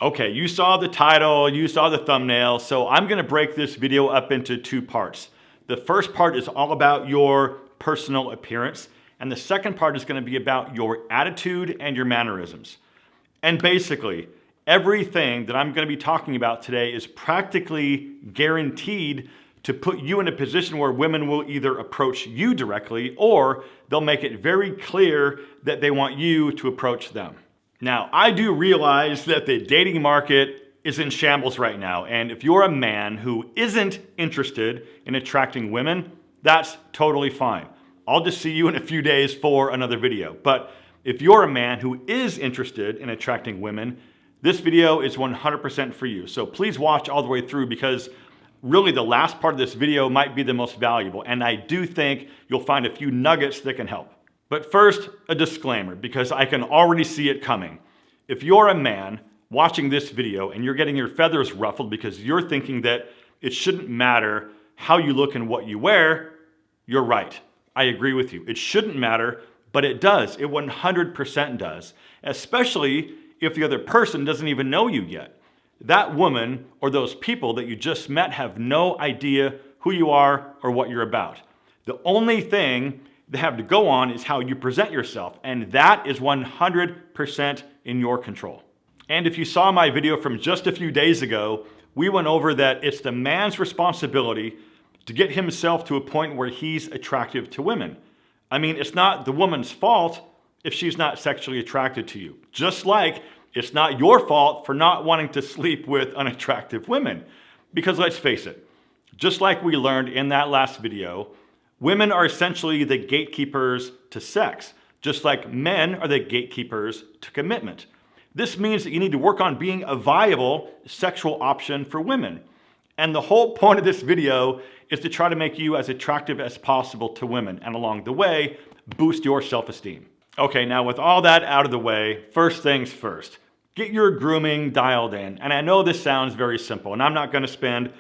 Okay, you saw the title, you saw the thumbnail, so I'm gonna break this video up into two parts. The first part is all about your personal appearance, and the second part is gonna be about your attitude and your mannerisms. And basically, everything that I'm gonna be talking about today is practically guaranteed to put you in a position where women will either approach you directly or they'll make it very clear that they want you to approach them. Now, I do realize that the dating market is in shambles right now, and if you're a man who isn't interested in attracting women, that's totally fine. I'll just see you in a few days for another video. But if you're a man who is interested in attracting women, this video is 100% for you. So please watch all the way through, because really the last part of this video might be the most valuable, and I do think you'll find a few nuggets that can help. But first, a disclaimer, because I can already see it coming. If you're a man watching this video and you're getting your feathers ruffled because you're thinking that it shouldn't matter how you look and what you wear, you're right. I agree with you. It shouldn't matter, but it does. It 100% does, especially if the other person doesn't even know you yet. That woman or those people that you just met have no idea who you are or what you're about. The only thing they have to go on is how you present yourself, and that is 100% in your control. And if you saw my video from just a few days ago, we went over that it's the man's responsibility to get himself to a point where he's attractive to women. I mean, it's not the woman's fault if she's not sexually attracted to you. Just like it's not your fault for not wanting to sleep with unattractive women. Because let's face it, just like we learned in that last video, women are essentially the gatekeepers to sex, just like men are the gatekeepers to commitment. This means that you need to work on being a viable sexual option for women. And the whole point of this video is to try to make you as attractive as possible to women, and along the way, boost your self-esteem. Okay, now with all that out of the way, first things first, get your grooming dialed in. And I know this sounds very simple, and I'm not gonna spend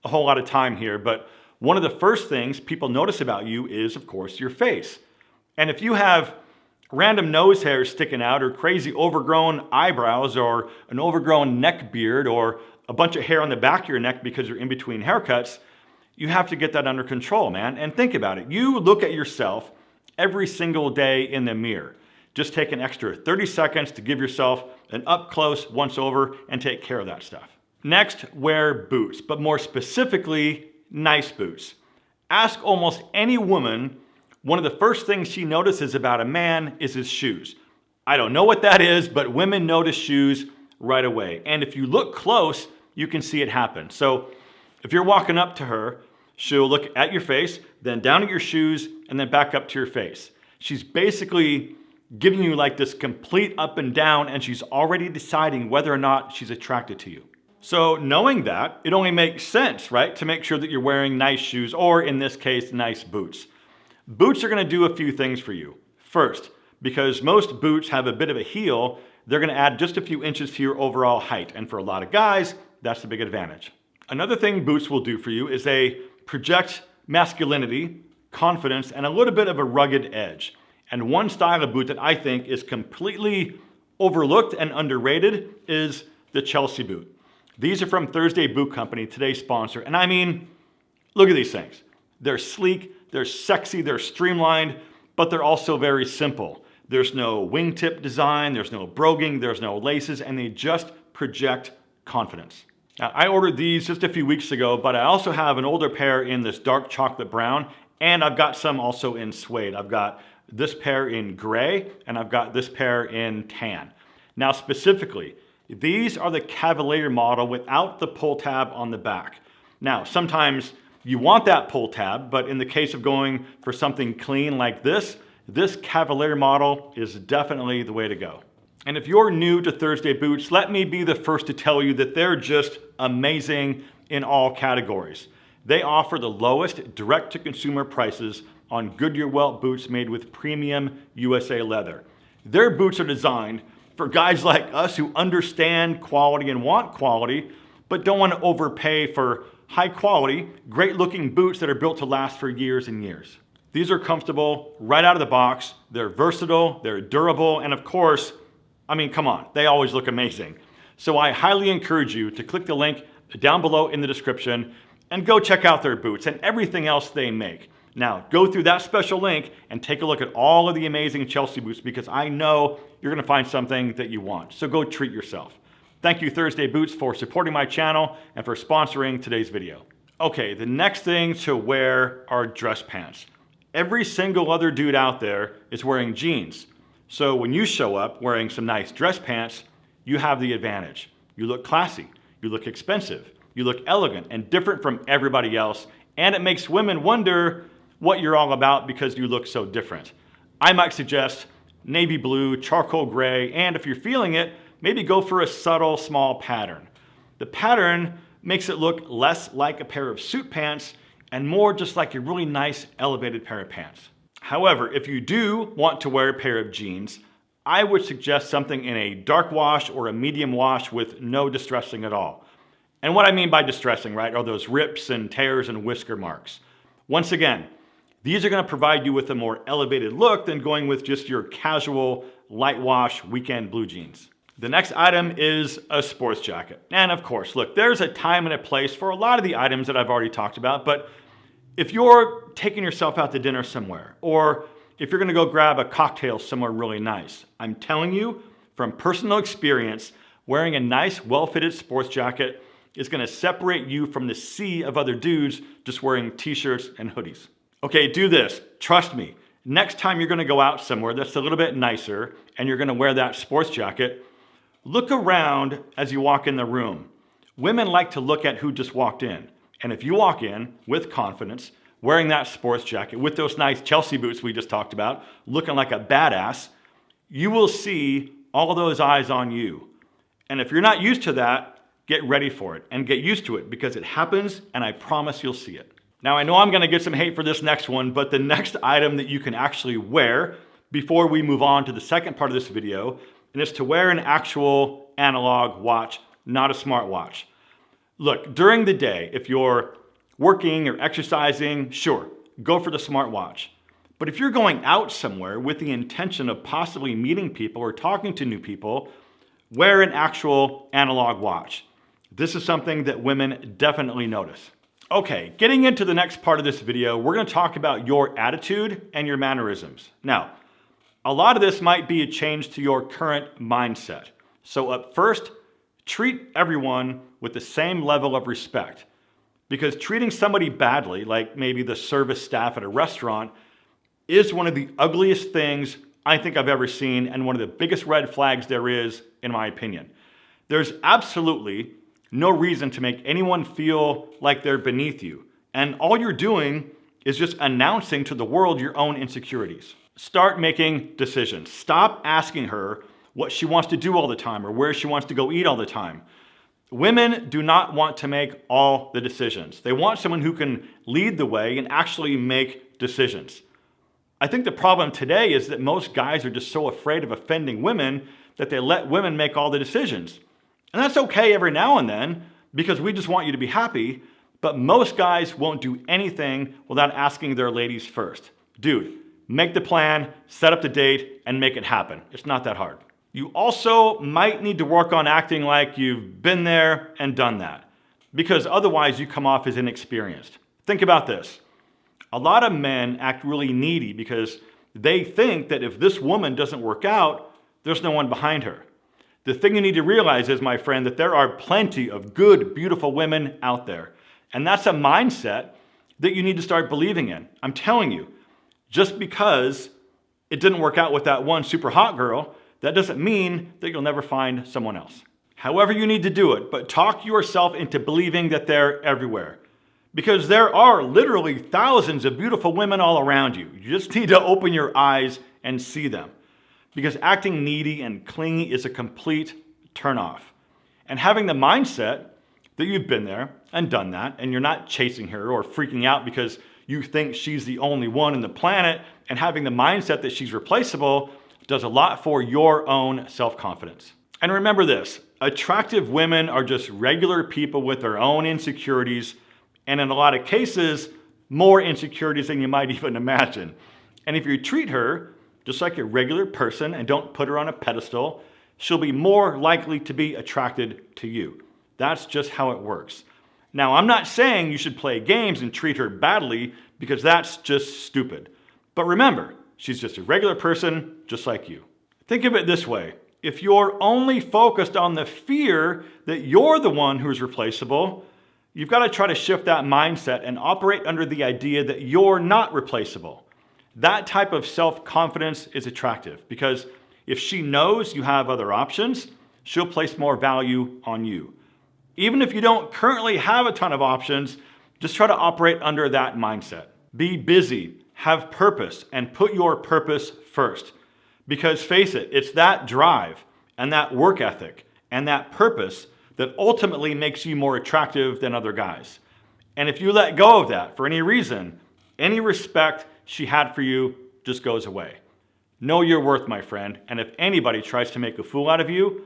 a whole lot of time here, but one of the first things people notice about you is, of course, your face. And if you have random nose hairs sticking out, or crazy overgrown eyebrows, or an overgrown neck beard, or a bunch of hair on the back of your neck because you're in between haircuts, you have to get that under control, man. And think about it. You look at yourself every single day in the mirror. Just take an extra 30 seconds to give yourself an up-close once-over and take care of that stuff. Next, wear boots, but more specifically, nice boots. Ask almost any woman, one of the first things she notices about a man is his shoes. I don't know what that is, but women notice shoes right away. And if you look close, you can see it happen. So if you're walking up to her, she'll look at your face, then down at your shoes, and then back up to your face. She's basically giving you like this complete up and down, and she's already deciding whether or not she's attracted to you. So knowing that, it only makes sense, right, to make sure that you're wearing nice shoes, or in this case, nice boots. Boots are gonna do a few things for you. First, because most boots have a bit of a heel, they're gonna add just a few inches to your overall height. And for a lot of guys, that's a big advantage. Another thing boots will do for you is they project masculinity, confidence, and a little bit of a rugged edge. And one style of boot that I think is completely overlooked and underrated is the Chelsea boot. These are from Thursday Boot Company, today's sponsor. And I mean, look at these things. They're sleek, they're sexy, they're streamlined, but they're also very simple. There's no wingtip design, there's no broguing, there's no laces, and they just project confidence. Now, I ordered these just a few weeks ago, but I also have an older pair in this dark chocolate brown, and I've got some also in suede. I've got this pair in gray, and I've got this pair in tan. Now, specifically, these are the Cavalier model without the pull tab on the back. Now, sometimes you want that pull tab, but in the case of going for something clean like this Cavalier model is definitely the way to go. And if you're new to Thursday Boots, let me be the first to tell you that they're just amazing in all categories. They offer the lowest direct-to-consumer prices on Goodyear Welt boots made with premium USA leather. Their boots are designed for guys like us who understand quality and want quality, but don't want to overpay for high quality, great looking boots that are built to last for years and years. These are comfortable right out of the box. They're versatile, they're durable, and of course, I mean, come on, they always look amazing. So I highly encourage you to click the link down below in the description and go check out their boots and everything else they make. Now, go through that special link and take a look at all of the amazing Chelsea boots because I know you're gonna find something that you want. So go treat yourself. Thank you, Thursday Boots, for supporting my channel and for sponsoring today's video. Okay, the next thing to wear are dress pants. Every single other dude out there is wearing jeans. So when you show up wearing some nice dress pants, you have the advantage. You look classy, you look expensive, you look elegant and different from everybody else, and it makes women wonder what you're all about because you look so different. I might suggest navy blue, charcoal gray, and if you're feeling it, maybe go for a subtle, small pattern. The pattern makes it look less like a pair of suit pants and more just like a really nice, elevated pair of pants. However, if you do want to wear a pair of jeans, I would suggest something in a dark wash or a medium wash with no distressing at all. And what I mean by distressing, right, are those rips and tears and whisker marks. Once again, these are gonna provide you with a more elevated look than going with just your casual, light wash, weekend blue jeans. The next item is a sports jacket. And of course, look, there's a time and a place for a lot of the items that I've already talked about, but if you're taking yourself out to dinner somewhere, or if you're gonna go grab a cocktail somewhere really nice, I'm telling you from personal experience, wearing a nice, well-fitted sports jacket is gonna separate you from the sea of other dudes just wearing t-shirts and hoodies. Okay, do this, trust me. Next time you're gonna go out somewhere that's a little bit nicer and you're gonna wear that sports jacket, look around as you walk in the room. Women like to look at who just walked in. And if you walk in with confidence, wearing that sports jacket, with those nice Chelsea boots we just talked about, looking like a badass, you will see all those eyes on you. And if you're not used to that, get ready for it and get used to it because it happens and I promise you'll see it. Now I know I'm gonna get some hate for this next one, but the next item that you can actually wear before we move on to the second part of this video, and it's to wear an actual analog watch, not a smartwatch. Look, during the day, if you're working or exercising, sure, go for the smartwatch. But if you're going out somewhere with the intention of possibly meeting people or talking to new people, wear an actual analog watch. This is something that women definitely notice. Okay, getting into the next part of this video, we're gonna talk about your attitude and your mannerisms. Now, a lot of this might be a change to your current mindset. So up first, treat everyone with the same level of respect. Because treating somebody badly, like maybe the service staff at a restaurant, is one of the ugliest things I think I've ever seen and one of the biggest red flags there is, in my opinion. There's absolutely no reason to make anyone feel like they're beneath you. And all you're doing is just announcing to the world your own insecurities. Start making decisions. Stop asking her what she wants to do all the time or where she wants to go eat all the time. Women do not want to make all the decisions. They want someone who can lead the way and actually make decisions. I think the problem today is that most guys are just so afraid of offending women that they let women make all the decisions. And that's okay every now and then because we just want you to be happy, but most guys won't do anything without asking their ladies first. Dude, make the plan, set up the date, and make it happen. It's not that hard. You also might need to work on acting like you've been there and done that, because otherwise you come off as inexperienced. Think about this. A lot of men act really needy because they think that if this woman doesn't work out, there's no one behind her. The thing you need to realize is, my friend, that there are plenty of good, beautiful women out there. And that's a mindset that you need to start believing in. I'm telling you, just because it didn't work out with that one super hot girl, that doesn't mean that you'll never find someone else. However you need to do it, but talk yourself into believing that they're everywhere. Because there are literally thousands of beautiful women all around you. You just need to open your eyes and see them. Because acting needy and clingy is a complete turnoff. And having the mindset that you've been there and done that, and you're not chasing her or freaking out because you think she's the only one on the planet, and having the mindset that she's replaceable does a lot for your own self-confidence. And remember this, attractive women are just regular people with their own insecurities, and in a lot of cases, more insecurities than you might even imagine. And if you treat her just like a regular person and don't put her on a pedestal, she'll be more likely to be attracted to you. That's just how it works. Now, I'm not saying you should play games and treat her badly, because that's just stupid. But remember, she's just a regular person just like you. Think of it this way. If you're only focused on the fear that you're the one who's replaceable, you've got to try to shift that mindset and operate under the idea that you're not replaceable. That type of self-confidence is attractive, because if she knows you have other options, she'll place more value on you. Even if you don't currently have a ton of options, just try to operate under that mindset. Be busy, have purpose, and put your purpose first. Because face it, it's that drive and that work ethic and that purpose that ultimately makes you more attractive than other guys. And if you let go of that for any reason, any respect she had for you just goes away. Know your worth, my friend, and if anybody tries to make a fool out of you,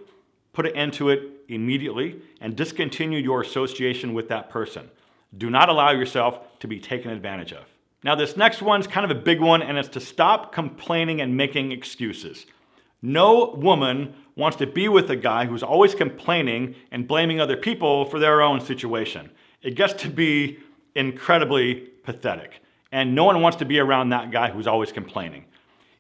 put an end to it immediately and discontinue your association with that person. Do not allow yourself to be taken advantage of. Now, this next one's kind of a big one, and it's to stop complaining and making excuses. No woman wants to be with a guy who's always complaining and blaming other people for their own situation. It gets to be incredibly pathetic, and no one wants to be around that guy who's always complaining.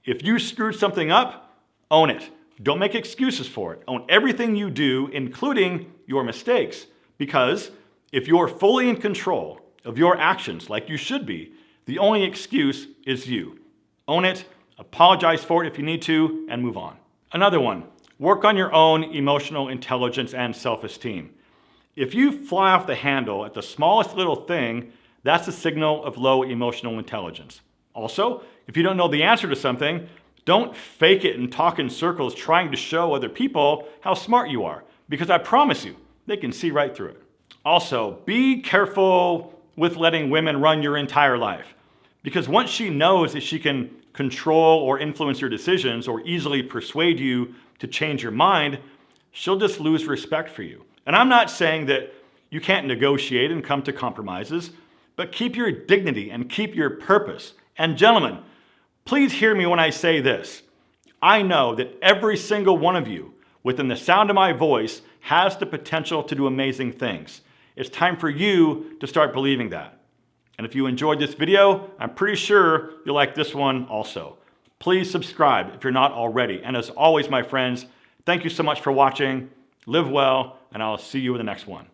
If you screwed something up, own it. Don't make excuses for it. Own everything you do, including your mistakes, because if you're fully in control of your actions like you should be, the only excuse is you. Own it, apologize for it if you need to, and move on. Another one, work on your own emotional intelligence and self-esteem. If you fly off the handle at the smallest little thing, that's a signal of low emotional intelligence. Also, if you don't know the answer to something, don't fake it and talk in circles trying to show other people how smart you are, because I promise you, they can see right through it. Also, be careful with letting women run your entire life. Because once she knows that she can control or influence your decisions or easily persuade you to change your mind, she'll just lose respect for you. And I'm not saying that you can't negotiate and come to compromises, but keep your dignity and keep your purpose. And gentlemen, please hear me when I say this. I know that every single one of you within the sound of my voice has the potential to do amazing things. It's time for you to start believing that. And if you enjoyed this video, I'm pretty sure you'll like this one also. Please subscribe if you're not already. And as always, my friends, thank you so much for watching. Live well, and I'll see you in the next one.